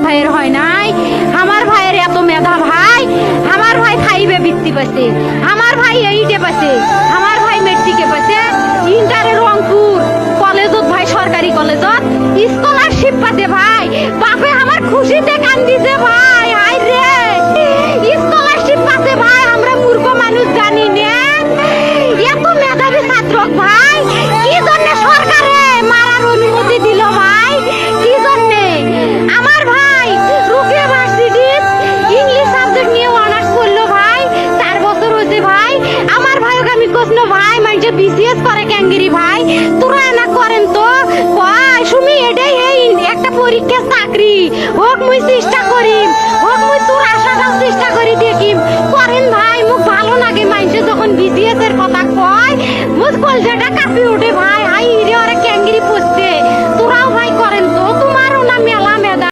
ভাইয়ের হয় নাই। আমার ভাইয়ের এত মেধা ভাই, আমার ভাই ফাইভে বৃত্তি পাচ্ছে, আমার ভাই এইটে পাচ্ছে, আমার ভাই মেট্রিকে পাচ্ছে, ইন্টারে রংপুর কলেজত ভাই সরকারি কলেজত স্কলারশিপ পাচ্ছে ভাই। বাপে আমার খুশিতে কান্দিছে ভাই, হাই রে স্কলারশিপ পাচ্ছে ভাই। আমরা মূর্খ মানুষ জানি না এত মেধাবী ছাত্র ভাই কি জন্য সরকারে মারার অনুমতি দিল ভাই, কি জন্য? আমার ভাই রুকিয়া ভার্সিটি ইংলিশ সাবজেক্ট নিয়ে অনার্স করলো ভাই, 4 বছর হয়েছে ভাই। আমার ভাইকে আমি কইছিল ভাই মানে বিসিএস করে ক্যাঙ্গিরি ভাই, তোরা না করেন তো কয় সুমি এটাই এই একটা পরীক্ষা চাকরি হোক মুই চেষ্টা করি, হোক মুই তোর আশাটাও চেষ্টা করি দেখি করেন ভাই। মুখ ভালো লাগে মাইনছে যখন বিসিএস এর কথা কয়, মুখ কলজাটা কাঁপি ওঠে ভাই। হাই রে